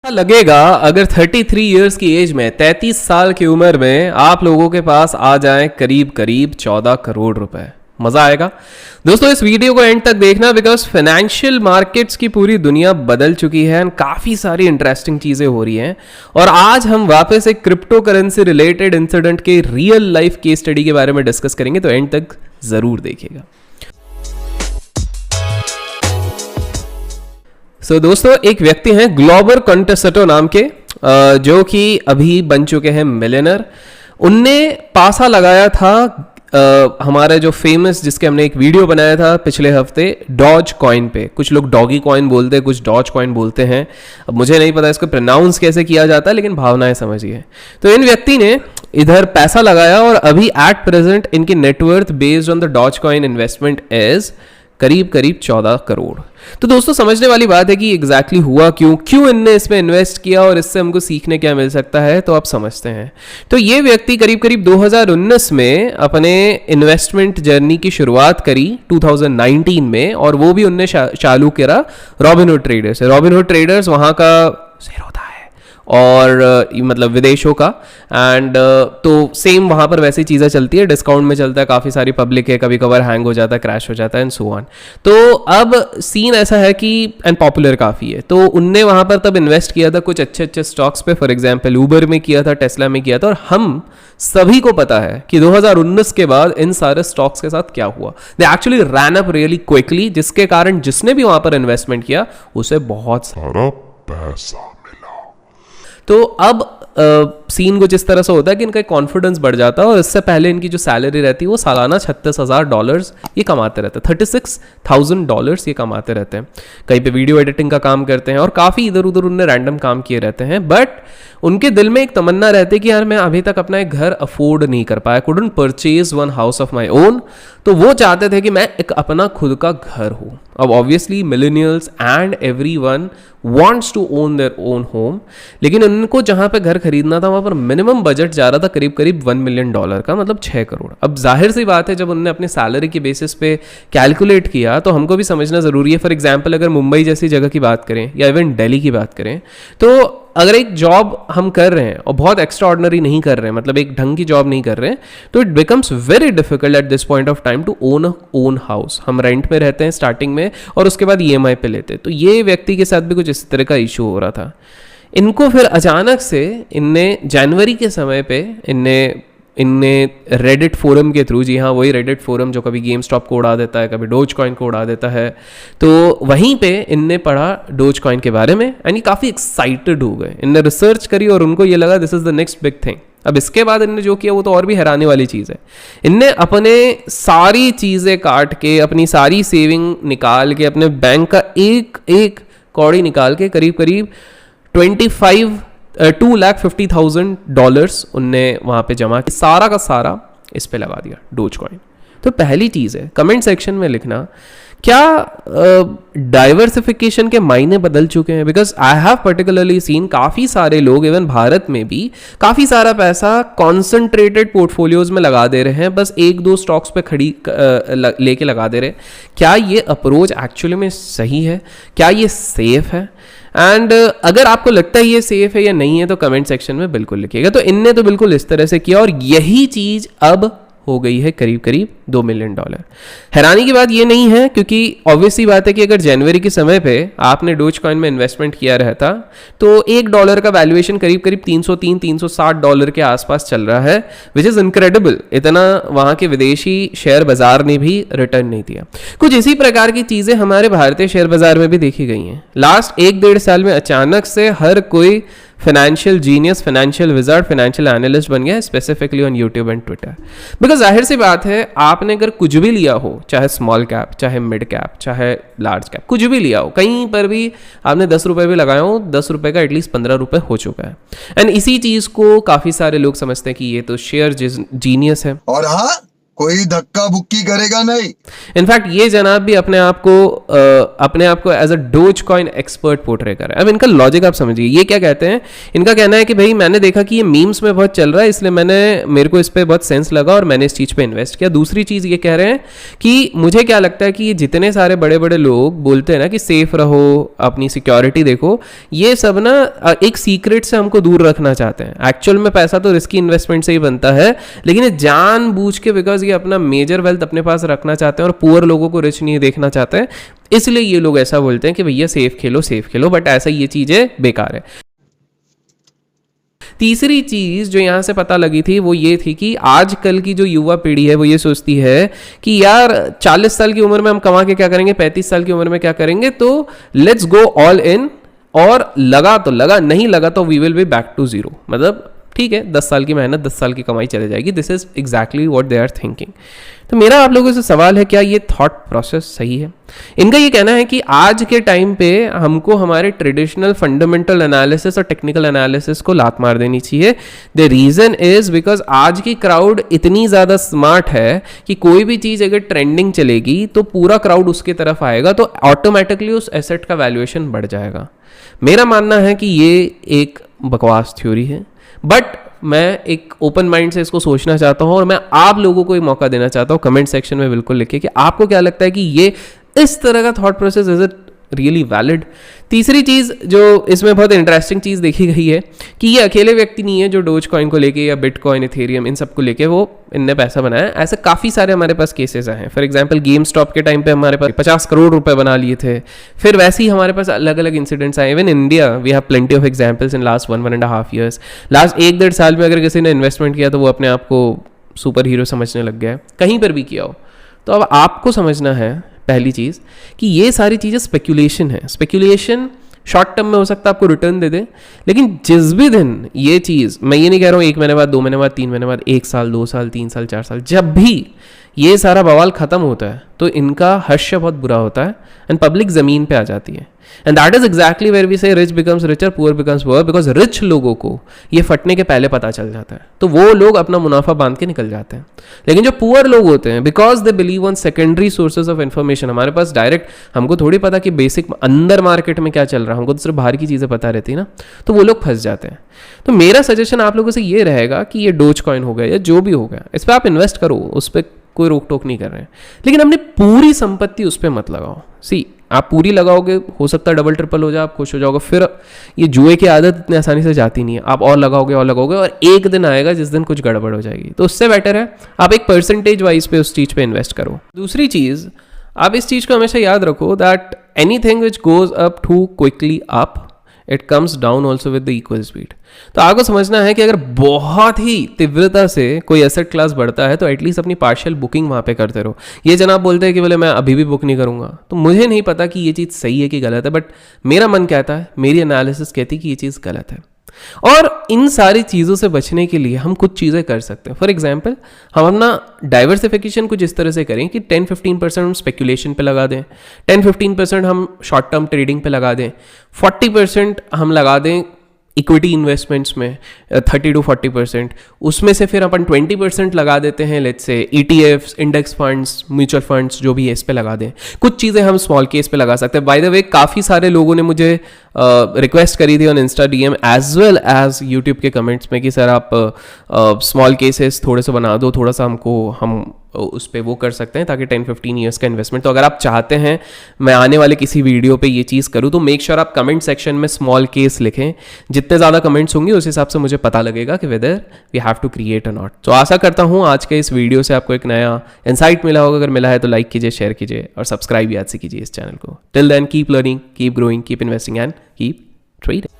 लगेगा अगर 33 इयर्स की एज में 33 साल की उम्र में आप लोगों के पास आ जाए करीब करीब 14 करोड़ रुपए? मजा आएगा दोस्तों। इस वीडियो को एंड तक देखना बिकॉज फाइनेंशियल मार्केट्स की पूरी दुनिया बदल चुकी है एंड काफी सारी इंटरेस्टिंग चीजें हो रही हैं। और आज हम वापस एक क्रिप्टो करेंसी रिलेटेड इंसिडेंट के रियल लाइफ केस स्टडी के बारे में डिस्कस करेंगे, तो एंड तक जरूर देखिएगा। दोस्तों एक व्यक्ति हैं ग्लोबर कॉन्टेसेटो नाम के, जो कि अभी बन चुके हैं मिलियनर। उनने पासा लगाया था हमारे जो फेमस, जिसके हमने एक वीडियो बनाया था पिछले हफ्ते, डॉज कॉइन पे। कुछ लोग डॉगी कॉइन बोलते हैं, कुछ डॉज कॉइन बोलते हैं। अब मुझे नहीं पता इसको प्रोनाउंस कैसे किया जाता है, लेकिन भावनाएं समझिए। तो इन व्यक्ति ने इधर पैसा लगाया और अभी एट प्रेजेंट इनकी net worth based on the Doge coin investment is करीब करीब 14 करोड़। तो दोस्तों समझने वाली बात है कि एग्जैक्टली हुआ क्यों इनने इसमें इन्वेस्ट किया और इससे हमको सीखने क्या मिल सकता है, तो आप समझते हैं। तो ये व्यक्ति करीब करीब 2019 में अपने इन्वेस्टमेंट जर्नी की शुरुआत करी 2019 में, और वो भी उनने चालू करा रॉबिनहुड ट्रेडर्स। रॉबिनहुड ट्रेडर्स वहाँ का शेयर होता है और मतलब विदेशों का, एंड तो सेम वहाँ पर वैसी चीज़ें चलती है, डिस्काउंट में चलता है, काफ़ी सारी पब्लिक है, कभी कभार हैंग हो जाता है, क्रैश हो जाता है एंड सो ऑन। तो अब सीन ऐसा है कि एंड पॉपुलर काफ़ी है, तो उनने वहाँ पर तब इन्वेस्ट किया था कुछ अच्छे अच्छे स्टॉक्स पे। फॉर एग्जाम्पल ऊबर में किया था, टेस्ला में किया था, और हम सभी को पता है कि 2019 के बाद इन सारे स्टॉक्स के साथ क्या हुआ। They actually ran up really quickly, जिसके कारण जिसने भी वहाँ पर इन्वेस्टमेंट किया उसे बहुत सारा पैसा। तो अब सीन कुछ इस तरह से होता है कि इनका कॉन्फिडेंस बढ़ जाता है, और इससे पहले इनकी जो सैलरी रहती है वो सालाना $36,000 ये कमाते रहते हैं। $36,000 ये कमाते रहते हैं। कहीं पे वीडियो एडिटिंग का काम करते हैं और काफ़ी इधर उधर उनने रैंडम काम किए रहते हैं। बट उनके दिल में एक तमन्ना रहती है कि यार मैं अभी तक अपना एक घर अफोर्ड नहीं कर पाया, couldn't purchase one house of my own. तो वो चाहते थे कि मैं एक अपना खुद का घर हो। अब obviously millennials and everyone wants to own their own home, लेकिन उनको जहां पे घर खरीदना था वहां पर मिनिमम बजट जा रहा था करीब करीब $1 मिलियन का, मतलब 6 करोड़। अब जाहिर सी बात है, जब उन्होंने अपनी सैलरी के बेसिस पे कैलकुलेट किया तो हमको भी समझना जरूरी है। फॉर एग्जाम्पल अगर मुंबई जैसी जगह की बात करें या इवन दिल्ली की बात करें, तो अगर एक जॉब हम कर रहे हैं और बहुत एक्स्ट्रा ऑर्डिनरी नहीं कर रहे हैं, मतलब एक ढंग की जॉब नहीं कर रहे हैं, तो it becomes very difficult at this point of time to own a own house. हम रेंट में रहते हैं स्टार्टिंग में और उसके बाद EMI पे लेते हैं। तो ये व्यक्ति के साथ भी कुछ इस तरह का इशू हो रहा था। इनको फिर अचानक से इनने जनवरी के समय पे इनने रेडिट फोरम के थ्रू, जी हाँ वही रेडिट फोरम जो कभी गेम स्टॉप को उड़ा देता है, कभी डोज कॉइन को उड़ा देता है, तो वहीं पे इनने पढ़ा डोज कॉइन के बारे में एंड ये काफ़ी एक्साइटेड हो गए। इनने रिसर्च करी और उनको ये लगा this is the next big thing. अब इसके बाद इनने जो किया वो तो और भी हैरानी वाली चीज़ है। इनने अपने सारी चीज़ें काट के, अपनी सारी सेविंग निकाल के, अपने बैंक का एक एक कौड़ी निकाल के करीब करीब $250,000 उनने वहाँ पे जमा किया। सारा का सारा इस पे लगा दिया डोज कॉइन। तो पहली चीज़ है कमेंट सेक्शन में लिखना, क्या डाइवर्सिफिकेशन के मायने बदल चुके हैं? Because I have particularly seen काफ़ी सारे लोग इवन भारत में भी काफ़ी सारा पैसा कॉन्सेंट्रेटेड पोर्टफोलियोज में लगा दे रहे हैं, बस एक दो स्टॉक्स पे खड़ी लेके लगा दे रहे हैं। क्या ये अप्रोच एक्चुअली में सही है? क्या ये सेफ है? एंड अगर आपको लगता है ये सेफ है या नहीं है तो कमेंट सेक्शन में बिल्कुल लिखिएगा। तो इनने तो बिल्कुल इस तरह से किया और यही चीज़ अब हो गई है करीब करीब $2 मिलियन। हैरानी की बात ये नहीं है, क्योंकि ऑब्वियसली बात है कि अगर जनवरी के समय पे आपने डोज कॉइन में इन्वेस्टमेंट किया रहता तो $1 का वैल्यूएशन करीब करीब $360 के आसपास चल रहा है, विच इज़ इनक्रेडिबल। इतना वहाँ के विदेशी शेयर बाजार ने भी रिटर्न नहीं दिया। कुछ इसी प्रकार की चीज़ें हमारे भारतीय शेयर बाजार में भी देखी गई हैं। लास्ट 1-1.5 साल में अचानक से हर कोई financial genius, financial wizard, financial analyst बन गया, specifically on YouTube and Twitter. Because जाहिर सी बात है, आपने अगर कुछ भी लिया हो, चाहे स्मॉल कैप, चाहे मिड कैप, चाहे लार्ज कैप, कुछ भी लिया हो, कहीं पर भी आपने ₹10 भी लगाए हो, ₹10 का एटलीस्ट ₹15 हो चुका है। एंड इसी चीज़ को काफ़ी सारे लोग समझते हैं कि ये तो शेयर जीनियस है। और हाँ, कोई धक्का बुक्की करेगा नहीं। इनफैक्ट ये जनाब भी अपने आप को as a Doge coin expert portray कर रहा है। अब इनका लॉजिक आप समझिए, ये क्या कहते हैं, इनका कहना है कि भाई मैंने देखा कि ये मीम्स में बहुत चल रहा है, इसलिए मेरे को इस पर बहुत सेंस लगा और मैंने इस चीज़ पे इन्वेस्ट किया। दूसरी चीज़ ये कह रहे हैं कि मुझे क्या लगता है कि ये जितने सारे बड़े बड़े लोग बोलते हैं ना कि सेफ रहो, अपनी सिक्योरिटी देखो, ये सब ना एक सीक्रेट से हमको दूर रखना चाहते हैं। एक्चुअल में पैसा तो रिस्की इन्वेस्टमेंट से ही बनता है, लेकिन ये जानबूझ के, बिकॉज ये अपना मेजर वेल्थ अपने पास रखना चाहते हैं और पुअर लोगों को रिच नहीं देखना चाहते हैं, इसलिए ये लोग ऐसा बोलते हैं कि भैया सेफ खेलो, बट ऐसा ये चीजें बेकार है। तीसरी चीज जो यहां से पता लगी थी वो ये थी कि आजकल की जो युवा पीढ़ी है वो ये सोचती है कि यार 40 साल की उम्र में हम कमा के क्या करेंगे, 35 साल की उम्र में क्या करेंगे, तो लेट्स गो ऑल इन, और लगा तो लगा, नहीं लगा तो we will be back to zero. मतलब ठीक है, 10 साल की मेहनत 10 साल की कमाई चले जाएगी। This is exactly what they are thinking. तो मेरा आप लोगों से सवाल है, क्या ये थॉट प्रोसेस सही है? इनका ये कहना है कि आज के टाइम पे हमको हमारे ट्रेडिशनल फंडामेंटल एनालिसिस और टेक्निकल एनालिसिस को लात मार देनी चाहिए। द रीजन इज बिकॉज आज की क्राउड इतनी ज़्यादा स्मार्ट है कि कोई भी चीज़ अगर ट्रेंडिंग चलेगी तो पूरा क्राउड उसके तरफ आएगा, तो ऑटोमेटिकली उस एसेट का वैल्यूएशन बढ़ जाएगा। मेरा मानना है कि ये एक बकवास थ्योरी है, बट मैं एक ओपन माइंड से इसको सोचना चाहता हूं और मैं आप लोगों को एक मौका देना चाहता हूं। कमेंट सेक्शन में बिल्कुल लिखिए कि आपको क्या लगता है कि ये इस तरह का thought process is it really valid. तीसरी चीज़ जो इसमें बहुत इंटरेस्टिंग चीज़ देखी गई है कि ये अकेले व्यक्ति नहीं है जो डोज कॉइन को लेके या बिटकॉइन, इथेरियम, इन सब को लेके वो इनने पैसा बनाया। ऐसे काफ़ी सारे हमारे पास केसेस आए हैं। फॉर एग्जांपल गेम स्टॉप के टाइम पे हमारे पास 50 करोड़ रुपए बना लिए थे। फिर वैसे ही हमारे पास अलग अलग इंसिडेंट्स आए। Even India we have plenty of examples in last 1.5 years. Last 1-1.5 साल में अगर किसी ने इन्वेस्टमेंट किया तो वो अपने आप को सुपर हीरो समझने लग गया है, कहीं पर भी किया हो। तो अब आपको समझना है पहली चीज़ कि ये सारी चीज़ें स्पेक्यूलेशन है। स्पेक्यूलेशन शॉर्ट टर्म में हो सकता है आपको रिटर्न दे दे, लेकिन जिस भी दिन ये चीज़, मैं ये नहीं कह रहा हूँ 1 महीने बाद, 2 महीने बाद, 3 महीने बाद, 1 साल, 2 साल, 3 साल, 4 साल, जब भी ये सारा बवाल खत्म होता है तो इनका हर्ष बहुत बुरा होता है एंड पब्लिक ज़मीन पे आ जाती है। And that is exactly where we say rich becomes richer, poor becomes poor, because rich लोगों को ये फटने के पहले पता चल जाता है तो वो लोग अपना मुनाफा बांध के निकल जाते हैं। लेकिन जो पुअर लोग होते हैं, because they believe on secondary sources of information, हमारे पास डायरेक्ट हमको थोड़ी पता कि बेसिक अंदर मार्केट में क्या चल रहा है, हमको तो सिर्फ बाहर की चीज़ें पता रहती है ना, तो वो लोग फंस जाते हैं। तो मेरा सजेशन आप लोगों से ये रहेगा कि ये डोज कॉइन हो गया या जो भी हो गया, इस पर आप इन्वेस्ट करो, उस पर कोई रोक टोक नहीं कर रहे हैं, लेकिन अपनी पूरी संपत्ति उस पर मत लगाओ। सी आप पूरी लगाओगे, हो सकता है डबल ट्रिपल हो जाए, आप खुश हो जाओगे। फिर ये जुए की आदत इतनी आसानी से जाती नहीं है, आप और लगाओगे और एक दिन आएगा जिस दिन कुछ गड़बड़ हो जाएगी। तो उससे बेटर है आप एक परसेंटेज वाइज पे उस चीज़ पे इन्वेस्ट करो। दूसरी चीज़, आप इस चीज़ को हमेशा याद रखो that anything which goes up too quickly up it comes down also with the equal speed. तो आपको समझना है कि अगर बहुत ही तीव्रता से कोई एसेट क्लास बढ़ता है तो एटलीस्ट अपनी पार्शियल बुकिंग वहाँ पे करते रहो। ये जनाब बोलते हैं कि बोले मैं अभी भी बुक नहीं करूँगा, तो मुझे नहीं पता कि ये चीज़ सही है कि गलत है, बट मेरा मन कहता है, मेरी एनालिसिस कहती है कि ये चीज़ गलत है। और इन सारी चीज़ों से बचने के लिए हम कुछ चीज़ें कर सकते हैं। फॉर एग्जांपल हम अपना डाइवर्सिफिकेशन कुछ इस तरह से करें कि 10-15% हम स्पेक्यूलेशन पे लगा दें, 10-15% हम शॉर्ट टर्म ट्रेडिंग पे लगा दें, 40% हम लगा दें इक्विटी इन्वेस्टमेंट्स में, 30-40%। उसमें से फिर अपन 20% लगा देते हैं let's say ETFs, index funds, mutual funds, जो भी है इस पे लगा दें। कुछ चीज़ें हम स्मॉल केस पे लगा सकते हैं। बाय द वे काफ़ी सारे लोगों ने मुझे रिक्वेस्ट करी थी on Insta DM as well as YouTube के कमेंट्स में कि सर आप स्मॉल केसेस थोड़े से बना दो, थोड़ा सा हमको हम उस पर वो कर सकते हैं ताकि 10-15 ईयर्स का इन्वेस्टमेंट। तो अगर आप चाहते हैं मैं आने वाले किसी वीडियो पे ये चीज़ करूँ तो मेक श्योर आप कमेंट सेक्शन में स्मॉल केस लिखें। जितने ज़्यादा कमेंट्स होंगे उस हिसाब से मुझे पता लगेगा कि whether we have to create or not. तो आशा करता हूँ आज के इस वीडियो से आपको एक नया इंसाइट मिला होगा। अगर मिला है तो लाइक कीजिए, शेयर कीजिए और सब्सक्राइब याद से कीजिए इस चैनल को। Till then keep learning, keep growing, keep investing and keep trading.